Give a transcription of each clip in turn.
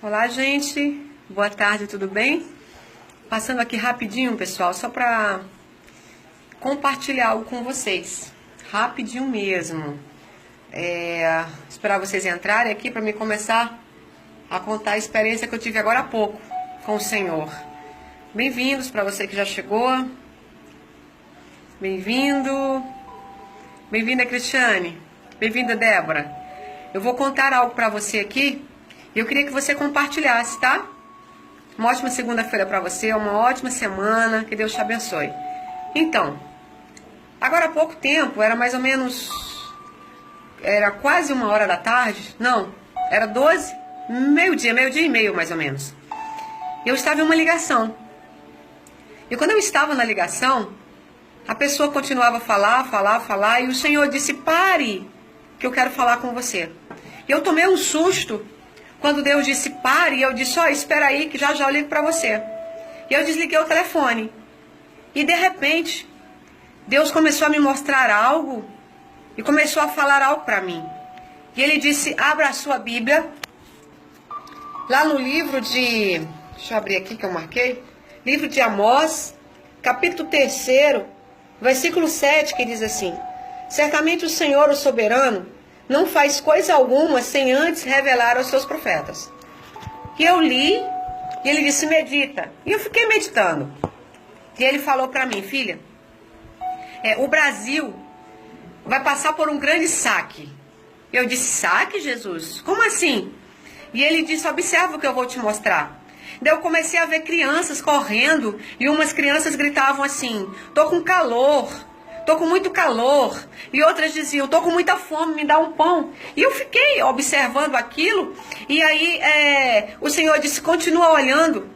Olá, gente. Boa tarde, tudo bem? Passando aqui rapidinho, pessoal, só para compartilhar algo com vocês. Rapidinho mesmo. Esperar vocês entrarem aqui para me começar a contar a experiência que eu tive agora há pouco com o Senhor. Bem-vindos para você que já chegou. Bem-vindo. Bem-vinda, Cristiane. Bem-vinda, Débora. Eu vou contar algo para você aqui. Eu queria que você compartilhasse, tá? Uma ótima segunda-feira para você, uma ótima semana, que Deus te abençoe. Então, agora há pouco tempo, era mais ou menos, era quase 1h da tarde, não, era 12, meio-dia e meio mais ou menos. Eu estava em uma ligação. E quando eu estava na ligação, a pessoa continuava a falar, e o Senhor disse, pare, que eu quero falar com você. E eu tomei um susto. Quando Deus disse pare, eu disse, espera aí que já eu ligo para você. E eu desliguei o telefone. E de repente, Deus começou a me mostrar algo e começou a falar algo para mim. E Ele disse, abra a sua Bíblia. Lá no livro de, deixa eu abrir aqui que eu marquei. Livro de Amós, capítulo 3, versículo 7, que diz assim, certamente o Senhor, o soberano, não faz coisa alguma sem antes revelar aos seus profetas. E eu li, e ele disse, medita. E eu fiquei meditando. E ele falou para mim, filha, o Brasil vai passar por um grande saque. Eu disse, saque, Jesus? Como assim? E ele disse, observa o que eu vou te mostrar. Daí eu comecei a ver crianças correndo, e umas crianças gritavam assim, tô com calor. Tô com muito calor. E outras diziam, tô com muita fome, me dá um pão. E eu fiquei observando aquilo. E aí o Senhor disse, continua olhando.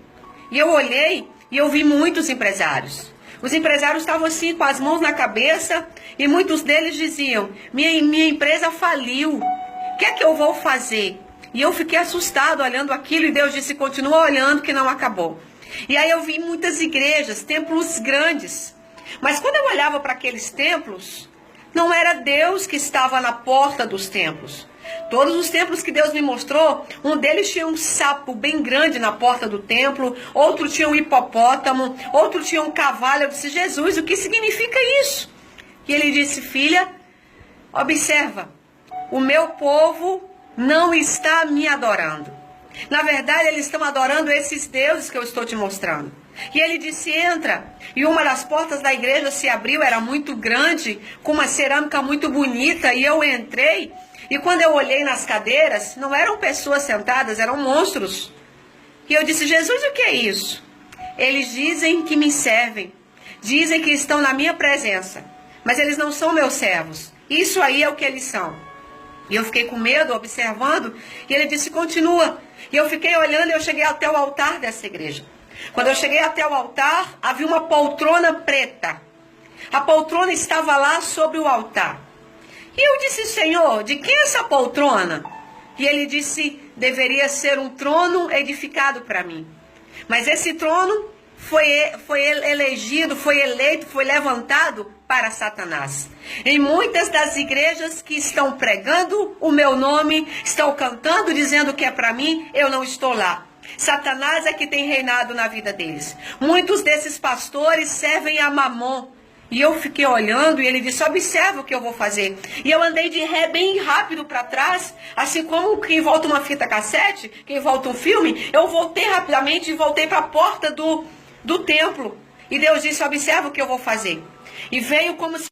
E eu olhei e eu vi muitos empresários. Os empresários estavam assim, com as mãos na cabeça. E muitos deles diziam, minha empresa faliu. O que é que eu vou fazer? E eu fiquei assustado olhando aquilo. E Deus disse, continua olhando que não acabou. E aí eu vi muitas igrejas, templos grandes. Mas quando eu olhava para aqueles templos, não era Deus que estava na porta dos templos. Todos os templos que Deus me mostrou, um deles tinha um sapo bem grande na porta do templo, outro tinha um hipopótamo, outro tinha um cavalo. Eu disse, Jesus, o que significa isso? E ele disse, filha, observa, o meu povo não está me adorando. Na verdade, eles estão adorando esses deuses que eu estou te mostrando. E ele disse, entra. E uma das portas da igreja se abriu, era muito grande, com uma cerâmica muito bonita. E eu entrei, e quando eu olhei nas cadeiras, não eram pessoas sentadas, eram monstros. E eu disse, Jesus, o que é isso? Eles dizem que me servem, dizem que estão na minha presença, mas eles não são meus servos. Isso aí é o que eles são. E eu fiquei com medo, observando, e ele disse, continua. E eu fiquei olhando, e eu cheguei até o altar dessa igreja. Quando eu cheguei até o altar, havia uma poltrona preta. A poltrona estava lá sobre o altar. E eu disse, Senhor, de quem é essa poltrona? E ele disse, deveria ser um trono edificado para mim. Mas esse trono foi elegido, foi eleito, foi levantado para Satanás. Em muitas das igrejas que estão pregando o meu nome, estão cantando, dizendo que é para mim, eu não estou lá. Satanás é que tem reinado na vida deles. Muitos desses pastores servem a Mamon. E eu fiquei olhando e ele disse, observa o que eu vou fazer. E eu andei de ré bem rápido para trás, assim como quem volta uma fita cassete, quem volta um filme, eu voltei rapidamente e voltei para a porta do templo. E Deus disse, observa o que eu vou fazer. E veio como se...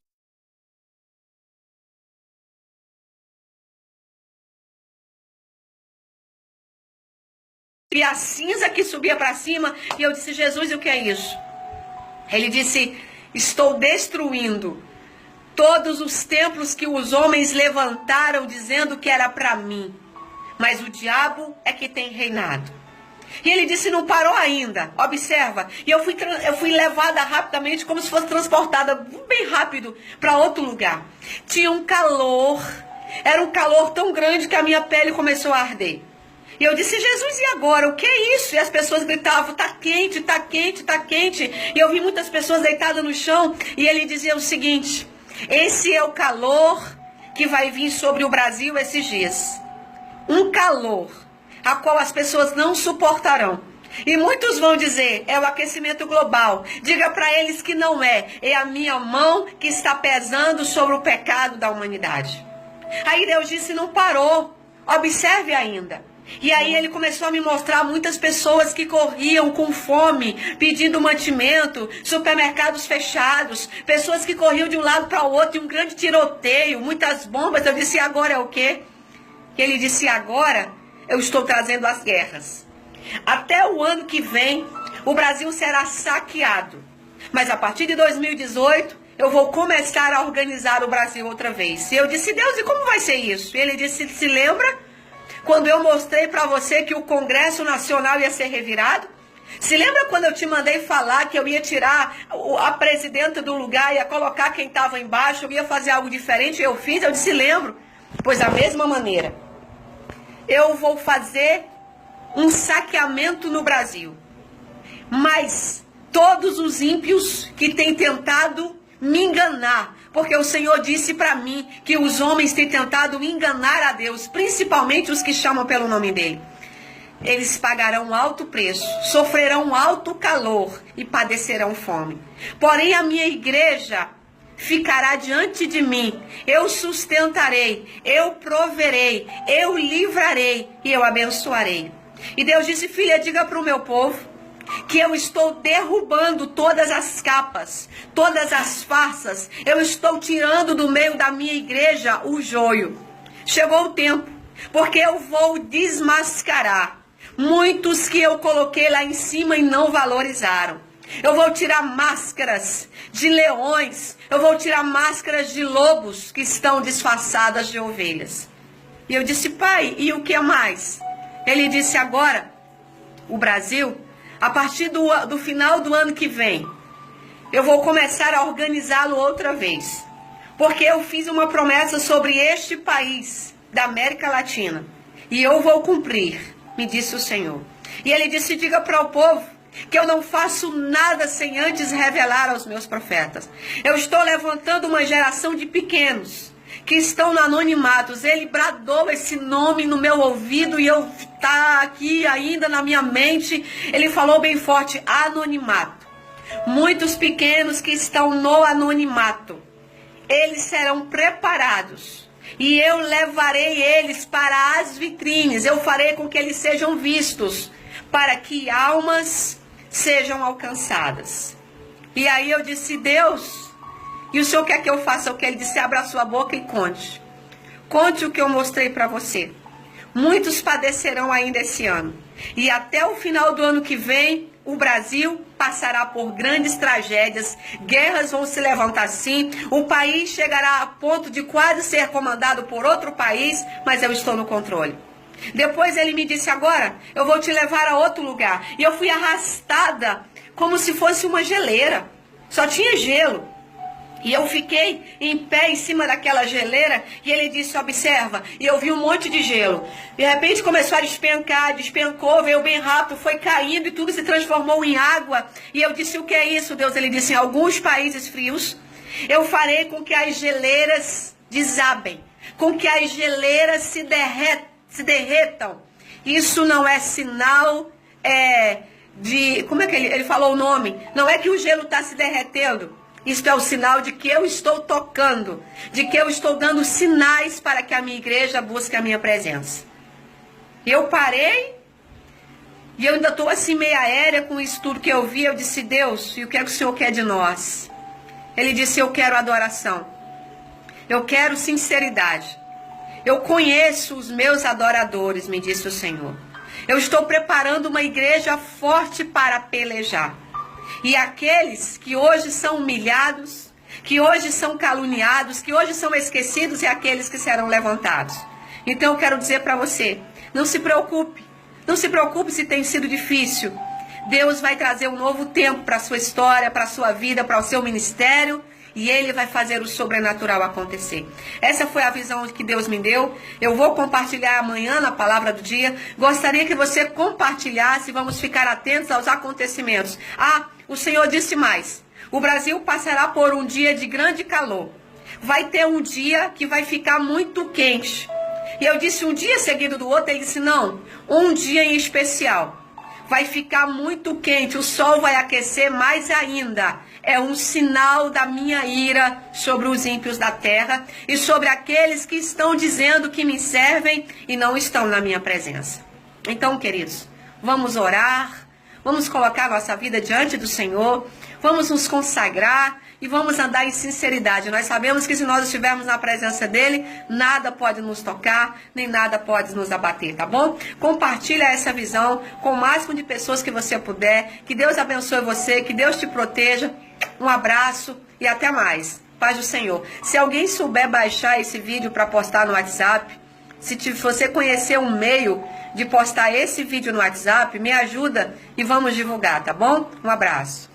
E a cinza que subia para cima, e eu disse, Jesus, o que é isso? Ele disse, estou destruindo todos os templos que os homens levantaram dizendo que era para mim. Mas o diabo é que tem reinado. E ele disse, não parou ainda, observa. E eu fui levada rapidamente, como se fosse transportada bem rápido para outro lugar. Tinha um calor, era um calor tão grande que a minha pele começou a arder. E eu disse, Jesus, e agora? O que é isso? E as pessoas gritavam, tá quente, tá quente, tá quente. E eu vi muitas pessoas deitadas no chão. E ele dizia o seguinte, esse é o calor que vai vir sobre o Brasil esses dias. Um calor a qual as pessoas não suportarão. E muitos vão dizer, é o aquecimento global. Diga para eles que não é. É a minha mão que está pesando sobre o pecado da humanidade. Aí Deus disse, não parou. Observe ainda. E aí ele começou a me mostrar muitas pessoas que corriam com fome, pedindo mantimento, supermercados fechados, pessoas que corriam de um lado para o outro, e um grande tiroteio, muitas bombas. Eu disse, agora é o quê? Ele disse, agora eu estou trazendo as guerras. Até o ano que vem, o Brasil será saqueado. Mas a partir de 2018, eu vou começar a organizar o Brasil outra vez. E eu disse, Deus, e como vai ser isso? E ele disse, se lembra quando eu mostrei para você que o Congresso Nacional ia ser revirado? Se lembra quando eu te mandei falar que eu ia tirar a presidenta do lugar, ia colocar quem estava embaixo, eu ia fazer algo diferente? Eu fiz, eu disse, lembro. Pois da mesma maneira, eu vou fazer um saqueamento no Brasil. Mas todos os ímpios que têm tentado me enganar, porque o Senhor disse para mim que os homens têm tentado enganar a Deus, principalmente os que chamam pelo nome dele. Eles pagarão um alto preço, sofrerão um alto calor e padecerão fome. Porém a minha igreja ficará diante de mim, eu sustentarei, eu proverei, eu livrarei e eu abençoarei. E Deus disse, filha, diga para o meu povo que eu estou derrubando todas as capas, todas as farsas. Eu estou tirando do meio da minha igreja o joio. Chegou o tempo, porque eu vou desmascarar muitos que eu coloquei lá em cima e não valorizaram. Eu vou tirar máscaras de leões, eu vou tirar máscaras de lobos que estão disfarçadas de ovelhas. E eu disse, pai, e o que mais? Ele disse, agora, o Brasil, a partir do final do ano que vem, eu vou começar a organizá-lo outra vez. Porque eu fiz uma promessa sobre este país da América Latina. E eu vou cumprir, me disse o Senhor. E ele disse, diga para o povo que eu não faço nada sem antes revelar aos meus profetas. Eu estou levantando uma geração de pequenos que estão no anonimato. Ele bradou esse nome no meu ouvido e eu tá aqui ainda na minha mente. Ele falou bem forte, anonimato. Muitos pequenos que estão no anonimato, eles serão preparados e eu levarei eles para as vitrines. Eu farei com que eles sejam vistos, para que almas sejam alcançadas. E aí eu disse, Deus, e o Senhor quer que eu faça o que? Ele disse, abra a sua boca e conte. Conte o que eu mostrei para você. Muitos padecerão ainda esse ano. E até o final do ano que vem, o Brasil passará por grandes tragédias. Guerras vão se levantar sim. O país chegará a ponto de quase ser comandado por outro país, mas eu estou no controle. Depois ele me disse, agora eu vou te levar a outro lugar. E eu fui arrastada como se fosse uma geleira. Só tinha gelo. E eu fiquei em pé em cima daquela geleira e ele disse, observa, e eu vi um monte de gelo. De repente começou a despencar, despencou, veio bem rápido, foi caindo e tudo se transformou em água. E eu disse, o que é isso, Deus? Ele disse, em alguns países frios, eu farei com que as geleiras desabem, com que as geleiras se derretam. Isso não é sinal de... Como é que ele falou o nome? Não é que o gelo está se derretendo. Isto é o sinal de que eu estou tocando, de que eu estou dando sinais para que a minha igreja busque a minha presença. Eu parei e eu ainda estou assim meio aérea com isso tudo que eu vi. Eu disse, Deus, e o que é que o Senhor quer de nós? Ele disse, eu quero adoração. Eu quero sinceridade. Eu conheço os meus adoradores, me disse o Senhor. Eu estou preparando uma igreja forte para pelejar. E aqueles que hoje são humilhados, que hoje são caluniados, que hoje são esquecidos, é aqueles que serão levantados. Então eu quero dizer para você, não se preocupe. Não se preocupe se tem sido difícil. Deus vai trazer um novo tempo para a sua história, para a sua vida, para o seu ministério. E Ele vai fazer o sobrenatural acontecer. Essa foi a visão que Deus me deu. Eu vou compartilhar amanhã na palavra do dia. Gostaria que você compartilhasse. Vamos ficar atentos aos acontecimentos. O Senhor disse mais. O Brasil passará por um dia de grande calor. Vai ter um dia que vai ficar muito quente. E eu disse um dia seguido do outro, ele disse, não, um dia em especial. Vai ficar muito quente, o sol vai aquecer mais ainda. É um sinal da minha ira sobre os ímpios da terra e sobre aqueles que estão dizendo que me servem e não estão na minha presença. Então, queridos, vamos orar, vamos colocar nossa vida diante do Senhor, vamos nos consagrar e vamos andar em sinceridade. Nós sabemos que se nós estivermos na presença dele, nada pode nos tocar, nem nada pode nos abater, tá bom? Compartilha essa visão com o máximo de pessoas que você puder. Que Deus abençoe você, que Deus te proteja. Um abraço e até mais. Paz do Senhor. Se alguém souber baixar esse vídeo para postar no WhatsApp, se você conhecer um meio de postar esse vídeo no WhatsApp, me ajuda e vamos divulgar, tá bom? Um abraço.